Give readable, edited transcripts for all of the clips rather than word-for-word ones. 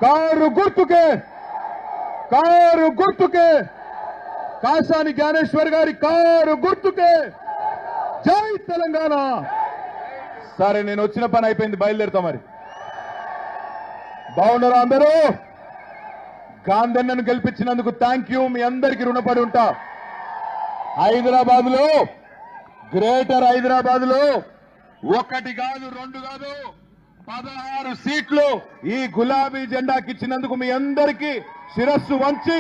Car గుర్తుకే కాసాని జ్ఞానేశ్వర్ గారి car గుర్తుకే జై తెలంగాణ. సరే, నేను వచ్చిన పని అయిపోయింది, బయలుదేరుతా. మరి బాగున్నారా అందరూ? గాంధన్నను గెలిపించినందుకు థ్యాంక్ యూ. మీ అందరికీ రుణపడి ఉంటా. హైదరాబాద్ లో, గ్రేటర్ హైదరాబాద్ లో ఒకటి కాదు, రెండు కాదు, 16 సీట్లు ఈ గులాబీ జెండాకి ఇచ్చినందుకు మీ అందరికీ శిరస్సు వంచి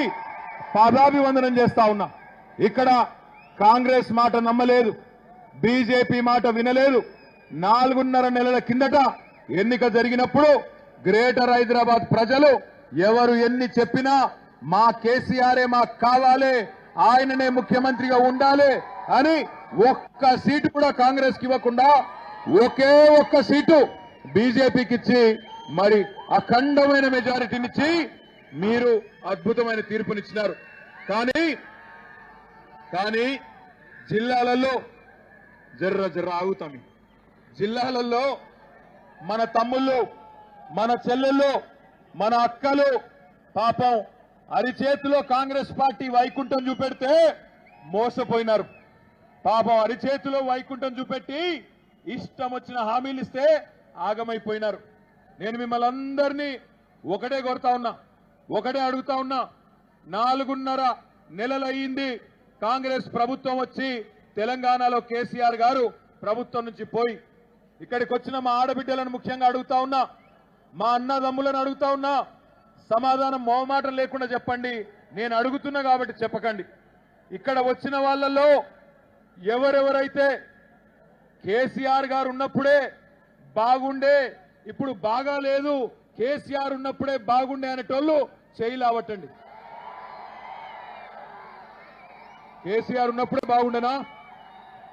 పాదాభివందనం చేస్తా ఉన్నా. ఇక్కడ కాంగ్రెస్ మాట నమ్మలేదు, బీజేపీ మాట వినలేదు. 4.5 నెలల కిందట ఎన్నిక జరిగినప్పుడు గ్రేటర్ హైదరాబాద్ ప్రజలు ఎవరు ఎన్ని చెప్పినా మా కేసీఆరే మాకు కావాలి, ఆయననే ముఖ్యమంత్రిగా ఉండాలి అని ఒక్క సీటు కూడా కాంగ్రెస్ కి ఇవ్వకుండా ఒకే ఒక్క సీటు బీజేపీకి ఇచ్చి మరి అఖండమైన మెజారిటీనిచ్చి మీరు అద్భుతమైన తీర్పునిచ్చినారు. కానీ జిల్లాలలో జర్ర ఆగుతాం. జిల్లాలలో మన తమ్ముళ్ళు, మన చెల్లెళ్ళు, మన అక్కలు పాపం అరిచేతిలో కాంగ్రెస్ పార్టీ వైకుంఠం చూపెడితే మోసపోయినారు. పాపం అరిచేతిలో వైకుంఠం చూపెట్టి ఇష్టం వచ్చిన హామీలు ఇస్తే ఆగమైపోయినారు. నేను మిమ్మల్ని అందరినీ ఒకటే కోరుతా ఉన్నా, ఒకటే అడుగుతా ఉన్నా. 4.5 నెలలయ్యింది కాంగ్రెస్ ప్రభుత్వం వచ్చి, తెలంగాణలో కేసీఆర్ గారు ప్రభుత్వం నుంచి పోయి. ఇక్కడికి వచ్చిన మా ఆడబిడ్డలను ముఖ్యంగా అడుగుతా ఉన్నా, మా అన్నదమ్ములను అడుగుతా ఉన్నా, సమాధానం మొహమాటం లేకుండా చెప్పండి. నేను అడుగుతున్నా కాబట్టి చెప్పకండి. ఇక్కడ వచ్చిన వాళ్ళలో ఎవరెవరైతే కేసీఆర్ గారు ఉన్నప్పుడే బాగుండే, ఇప్పుడు బాగా లేదు, కేసీఆర్ ఉన్నప్పుడే బాగుండే అనేటోళ్ళు చేయలేవటండి. కేసీఆర్ ఉన్నప్పుడే బాగుండేనా?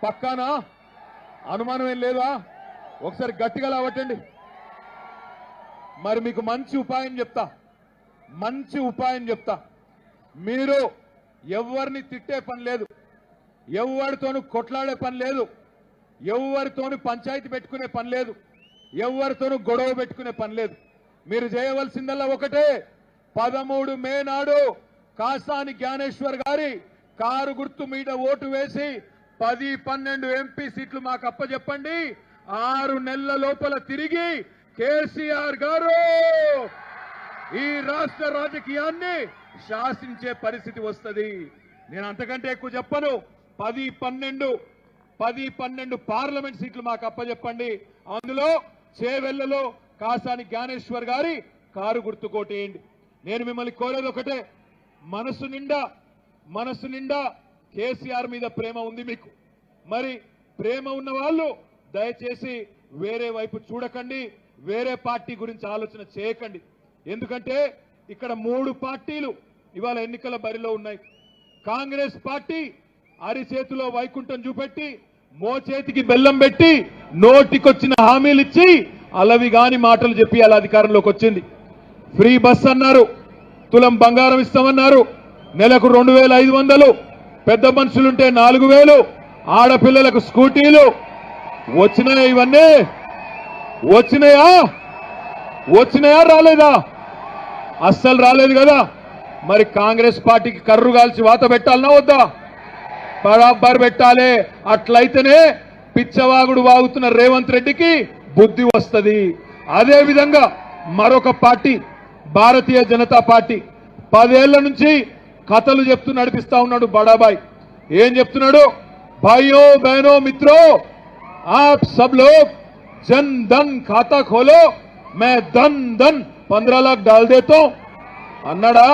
పక్కానా? అనుమానం ఏం లేదా? ఒకసారి గట్టిగా లావటండి. మరి మీకు మంచి ఉపాయం చెప్తా. మీరు ఎవరిని తిట్టే పని లేదు, ఎవరితోనూ కొట్లాడే పని లేదు, ఎవరితోనూ పంచాయతీ పెట్టుకునే పని లేదు, ఎవరితోనూ గొడవ పెట్టుకునే పని లేదు. మీరు చేయవలసిందల్లా ఒకటే, 13 మే నాడు కాసాని జ్ఞానేశ్వర్ గారి కారు గుర్తు మీద ఓటు వేసి 10-12 ఎంపీ సీట్లు మాకు అప్పచెప్పండి. 6 నెలల లోపల తిరిగి కేసీఆర్ గారు ఈ రాష్ట్ర రాజకీయాన్ని శాసించే పరిస్థితి వస్తుంది. నేను అంతకంటే ఎక్కువ చెప్పను. 10-12 పార్లమెంట్ సీట్లు మాకు అప్పచెప్పండి. అందులో చేవెళ్లలో కాసాని జ్ఞానేశ్వర్ గారి కారు గుర్తు కోటేయండి. నేను మిమ్మల్ని కోరేది ఒకటే, మనసు నిండా కేసీఆర్ మీద ప్రేమ ఉంది మీకు. మరి ప్రేమ ఉన్న వాళ్ళు దయచేసి వేరే వైపు చూడకండి, వేరే పార్టీ గురించి ఆలోచన చేయకండి. ఎందుకంటే ఇక్కడ 3 పార్టీలు ఇవాళ ఎన్నికల బరిలో ఉన్నాయి. కాంగ్రెస్ పార్టీ అరిచేతిలో వైకుంఠం చూపెట్టి, మోచేతికి బెల్లం పెట్టి, నోటికొచ్చిన హామీలు ఇచ్చి అలవిగాని మాటలు చెప్పి అలా అధికారంలోకి వచ్చింది. ఫ్రీ బస్ అన్నారు, తులం బంగారం ఇస్తామన్నారు, నెలకు 2500, పెద్ద మనుషులుంటే 4000, ఆడపిల్లలకు స్కూటీలు వచ్చినాయా? ఇవన్నీ వచ్చినాయా రాలేదా? అస్సలు రాలేదు కదా. మరి కాంగ్రెస్ పార్టీకి కర్రు కాల్చి వాత పెట్టాలన్నా వద్దా? బరాబర్ పెట్టాలి. అట్లయితేనే పిచ్చవాగుడు వాగుతున్న రేవంత్ రెడ్డికి బుద్ధి వస్తుంది. అదే విధంగా మరొక పార్టీ భారతీయ జనతా పార్టీ 10 ఏళ్ల నుంచి కథలు చెప్తూ నడిపిస్తా ఉన్నాడు బడాబాయ్. ఏం చెప్తున్నాడు? భాइयों बहनों मित्रों, आप सब लोग जन धन खाता खोलो, मैं धन 15 लाख डाल देता हूं అన్నాడా?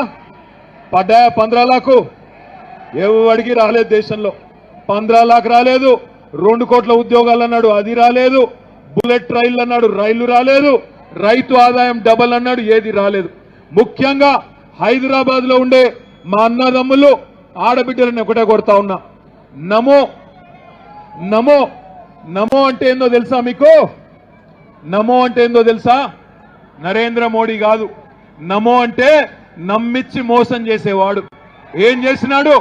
పడ్డాయా 15 లాఖు? ఎవడికి రాలేదు. దేశంలో 15 లాఖ రాలేదు. 2 కోట్ల ఉద్యోగాలు అన్నాడు, అది రాలేదు. బుల్లెట్ రైళ్లు అన్నాడు, రైళ్లు రాలేదు. రైతు ఆదాయం డబల్ అన్నాడు, ఏది రాలేదు. ముఖ్యంగా హైదరాబాద్ లో ఉండే మా అన్నదమ్ములు, ఆడబిడ్డలను ఒకటే కొడతా ఉన్నా, నమో అంటే ఏందో తెలుసా మీకు? నమో అంటే ఏందో తెలుసా? నరేంద్ర మోడీ కాదు. నమో అంటే నమ్మిచ్చి మోసం చేసేవాడు. ఏం చేసినాడు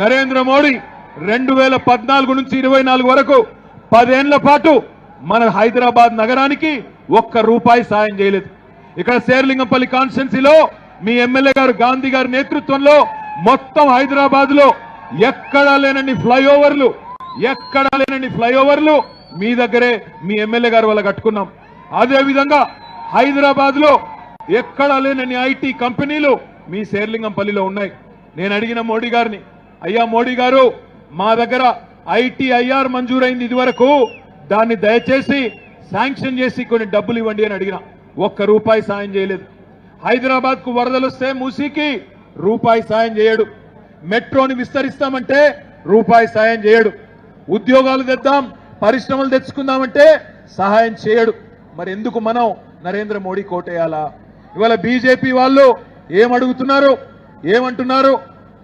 నరేంద్ర మోడీ? 2014 నుంచి 24 వరకు 10 ఏళ్ల పాటు మన హైదరాబాద్ నగరానికి ఒక్క రూపాయి సాయం చేయలేదు. ఇక్కడ శేర్లింగంపల్లి కాన్స్టిట్యున్సీలో మీ ఎమ్మెల్యే గారు గాంధీ గారి నేతృత్వంలో మొత్తం హైదరాబాద్ లో ఎక్కడా లేనన్ని ఫ్లైఓవర్లు మీ దగ్గరే మీ ఎమ్మెల్యే గారు వల్ల కట్టుకున్నాం. అదే విధంగా హైదరాబాద్ లో ఎక్కడా లేనన్ని ఐటీ కంపెనీలు మీ శేర్లింగంపల్లిలో ఉన్నాయి. నేను అడిగిన మోడీ గారిని, అయ్యా మోడీ గారు, మా దగ్గర ITIR మంజూరైంది ఇదివరకు, దాన్ని దయచేసి శాంక్షన్ చేసి కొన్ని డబ్బులు ఇవ్వండి అని అడిగిన. ₹1 సాయం చేయలేదు. హైదరాబాద్ కు వరదలు వస్తే మూసీకి రూపాయి సాయం చేయడు. మెట్రోని విస్తరిస్తామంటే రూపాయి సాయం చేయడు. ఉద్యోగాలు తెద్దాం, పరిశ్రమలు తెచ్చుకుందామంటే సహాయం చేయడు. మరి ఎందుకు మనం నరేంద్ర మోడీ కోటేయాలా? ఇవాళ బీజేపీ వాళ్ళు ఏమడుగుతున్నారు, ఏమంటున్నారు,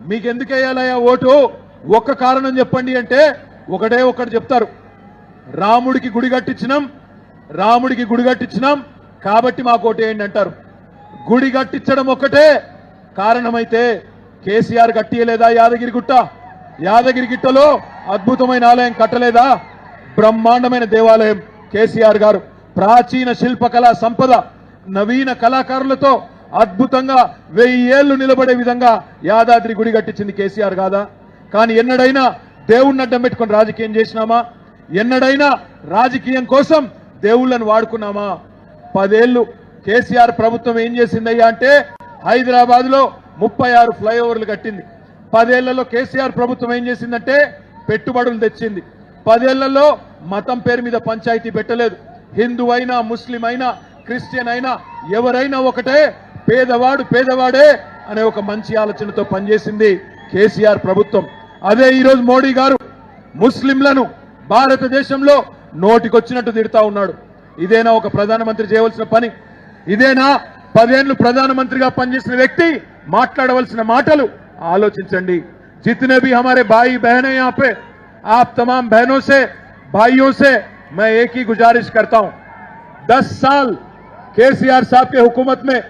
మీకు ఎందుకు వేయాలయ్యా ఓటు, ఒక్క కారణం చెప్పండి అంటే ఒకటి చెప్తారు. రాముడికి గుడి కట్టించినాం కాబట్టి మాకు ఓటేయండి అంటారు. గుడి కట్టించడం ఒక్కటే కారణమైతే కేసీఆర్ కట్టియలేదా? యాదగిరిగుట్టలో అద్భుతమైన ఆలయం కట్టలేదా? బ్రహ్మాండమైన దేవాలయం కేసీఆర్ గారు, ప్రాచీన శిల్పకళా సంపద, నవీన కళాకారులతో అద్భుతంగా 1000 ఏళ్లు నిలబడే విధంగా యాదాద్రి గుడి కట్టించింది కేసీఆర్ కాదా? కానీ ఎన్నడైనా దేవుణ్ణి అడ్డం పెట్టుకొని రాజకీయం చేసినామా? ఎన్నడైనా రాజకీయం కోసం దేవుళ్లను వాడుకున్నామా? 10 ఏళ్లు కేసీఆర్ ప్రభుత్వం ఏం చేసిందయ్యా అంటే హైదరాబాద్ లో 36 ఫ్లైఓవర్లు కట్టింది. 10 ఏళ్లలో కేసీఆర్ ప్రభుత్వం ఏం చేసిందంటే పెట్టుబడులు తెచ్చింది. 10 ఏళ్లలో మతం పేరు మీద పంచాయతీ పెట్టలేదు. హిందూ అయినా, ముస్లిం అయినా, క్రిస్టియన్ అయినా ఎవరైనా ఒకటే, పేదవాడే అనే ఒక మంచి ఆలోచనతో పనిచేసింది కేసీఆర్ ప్రభుత్వం. అదే ఈరోజు మోడీ గారు ముస్లింలను భారతదేశంలో నోటికొచ్చినట్టు తిడతా ఉన్నాడు. ఇదేనా ఒక ప్రధానమంత్రి చేయవలసిన పని? ఇదేనా 10 ఏళ్లు ప్రధానమంత్రిగా పనిచేసిన వ్యక్తి మాట్లాడవలసిన మాటలు? ఆలోచించండి. जितने भी हमारे भाई बहन हैं यहाँ पे, आप तमाम बहनों से, भाइयों से मैं एक ही गुजारिश करता हूं, 10 साल केसीआर साहब के हुकूमत में,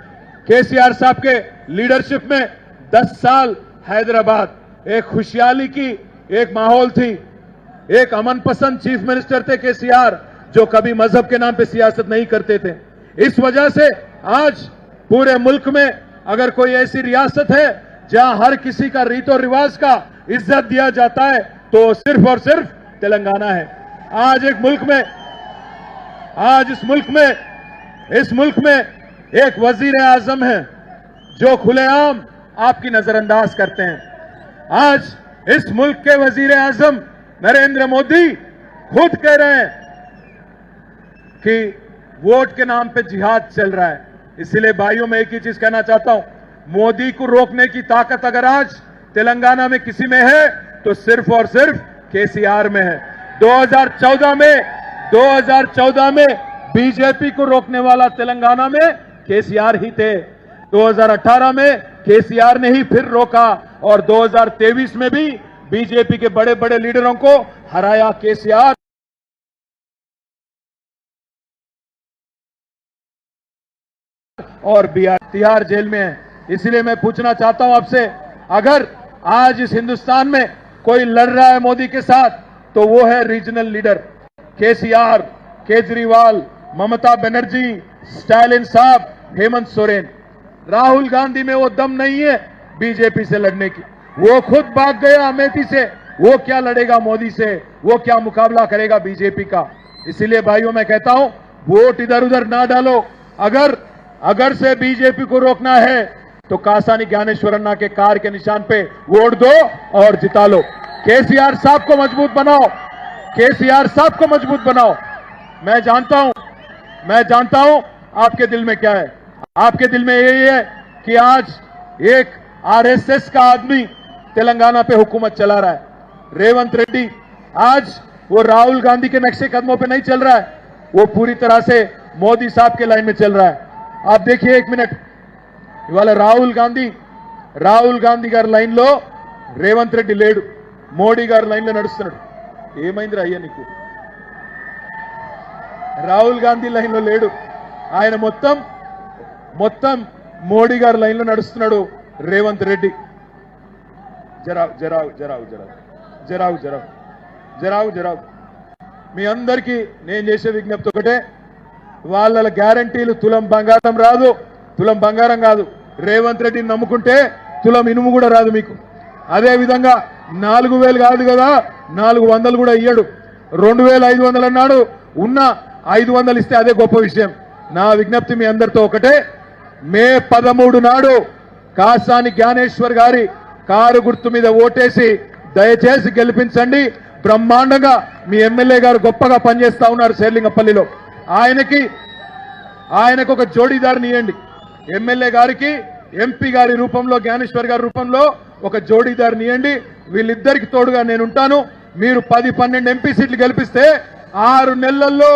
केसीआर साहब के लीडरशिप में 10 साल हैदराबाद एक खुशहाली की एक माहौल थी. एक अमन पसंद चीफ मिनिस्टर थे केसीआर, जो कभी मजहब के नाम पे सियासत नहीं करते थे. इस वजह से आज पूरे मुल्क में अगर कोई ऐसी रियासत है जहां हर किसी का रीत और रिवाज का इज्जत दिया जाता है तो सिर्फ और सिर्फ तेलंगाना है. आज इस मुल्क में एक वजीर आजम है जो खुलेआम आपकी नजरअंदाज करते हैं. आज इस मुल्क के वजीर आजम नरेंद्र मोदी खुद कह रहे हैं कि वोट के नाम पे जिहाद चल रहा है. इसलिए भाइयों में एक ही चीज कहना चाहता हूं, मोदी को रोकने की ताकत अगर आज तेलंगाना में किसी में है तो सिर्फ और सिर्फ केसीआर में है. 2014 में बीजेपी को रोकने वाला तेलंगाना में केसीआर ही थे. 2018 में केसीआर ने ही फिर रोका और 2023 में भी बीजेपी के बड़े बड़े लीडरों को हराया केसीआर. और तिहाड़ जेल में है. इसलिए मैं पूछना चाहता हूं आपसे, अगर आज इस हिंदुस्तान में कोई लड़ रहा है मोदी के साथ तो वो है regional leader KCR, Kejriwal, Mamata Banerjee, Stalin साहब, हेमंत सोरेन. राहुल गांधी में वो दम नहीं है बीजेपी से लड़ने की. वो खुद भाग गया अमेठी से. वो क्या लड़ेगा मोदी से? वो क्या मुकाबला करेगा बीजेपी का? इसीलिए भाइयों मैं कहता हूं, वोट इधर उधर ना डालो. अगर से बीजेपी को रोकना है तो कासानी ज्ञानेश्वर अन्ना के कार के निशान पे वोट दो और जिता लो. केसीआर साहब को मजबूत बनाओ. मैं जानता हूं आपके दिल में क्या है. आपके दिल में यही है कि आज एक आरएसएस का आदमी तेलंगाना पे हुकूमत चला रहा है. रेवंत रेड्डी आज वो राहुल गांधी के नक्शे कदमों पे नहीं चल रहा है, वो पूरी तरह से मोदी साहब के लाइन में चल रहा है. आप देखिए 1 मिनट, ఇవాళ రాహుల్ గాంధీ గారి లైన్లో రేవంత్ రెడ్డి లేడు, మోడీ గారి లైన్లో నడుస్తున్నాడు. ఏమైందిరా అయ్యా నీకు? రాహుల్ గాంధీ లైన్లో లేడు, ఆయన మొత్తం మోడీ గారి లైన్లో నడుస్తున్నాడు రేవంత్ రెడ్డి. జరావు మీ అందరికీ నేను చేసే విజ్ఞప్తి ఒకటే, వాళ్ళ గ్యారంటీలు తులం బంగారం రాదు, తులం బంగారం కాదు. రేవంత్ రెడ్డిని నమ్ముకుంటే తులం ఇనుము కూడా రాదు మీకు. అదే విధంగా 4000 కాదు కదా 400 కూడా ఇయ్యడు. 2500 అన్నాడు, ఉన్న 500 ఇస్తే అదే గొప్ప విషయం. నా విజ్ఞప్తి మీ అందరితో ఒకటే, మే 13 నాడు కాసాని జ్ఞానేశ్వర్ గారి కారు గుర్తు మీద ఓటేసి దయచేసి గెలిపించండి. బ్రహ్మాండంగా మీ ఎమ్మెల్యే గారు గొప్పగా పనిచేస్తా ఉన్నారు శేర్లింగపల్లిలో. ఆయనకు ఒక జోడీదారుని ఇవ్వండి. ఎమ్మెల్యే గారికి ఎంపీ గారి రూపంలో జ్ఞానేశ్వర్ గారి రూపంలో ఒక జోడీదారుని ఇవ్వండి. వీళ్ళిద్దరికి తోడుగా నేనుంటాను. మీరు 10-12 ఎంపీ సీట్లు గెలిపిస్తే 6 నెలల్లో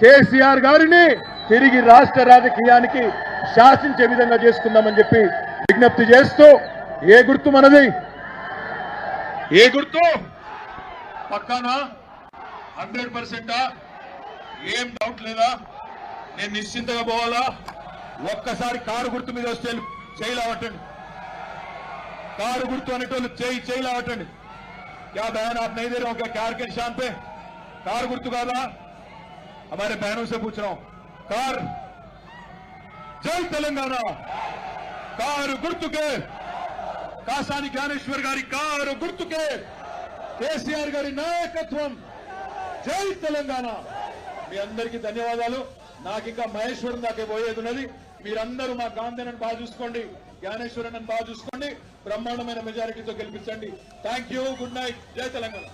కేసీఆర్ గారిని తిరిగి రాష్ట్ర రాజకీయానికి శాసించే విధంగా చేసుకుందామని చెప్పి విజ్ఞప్తి చేస్తూ, ఏ గుర్తు మనది? ఏ గుర్తు? పక్కానా? 100%? ఏం డౌట్ లేదా? నేను నిశ్చింతగా పోవాలా? ఒక్కసారి కారు గుర్తు మీద వస్తే చేయలేవటండి. కారు గుర్తు అనేటోళ్ళు చేయలేవటండి. क्या बहन आप नहीं दे रहे हो क्या कार के निशान पे? कार गुर्तु का था? हमारे बहनों से पूछ रहा हूं, कार जय तेलंगाना कार गुर्तु के कासानी ज्ञानेश्वर गारी कार गुर्तु के కేసీఆర్ గారి నాయకత్వం జై తెలంగాణ. మీ అందరికీ ధన్యవాదాలు. నాకు ఇంకా మహేశ్వరం దాకా పోయేది ఉన్నది. మీరందరూ మా గాంధీని బాగా చూసుకోండి, జ్ఞానేశ్వరన్ బాగా చూసుకోండి, బ్రహ్మాండమైన మెజారిటీతో గెలిపించండి. థ్యాంక్ యూ, గుడ్ నైట్, జై తెలంగాణ.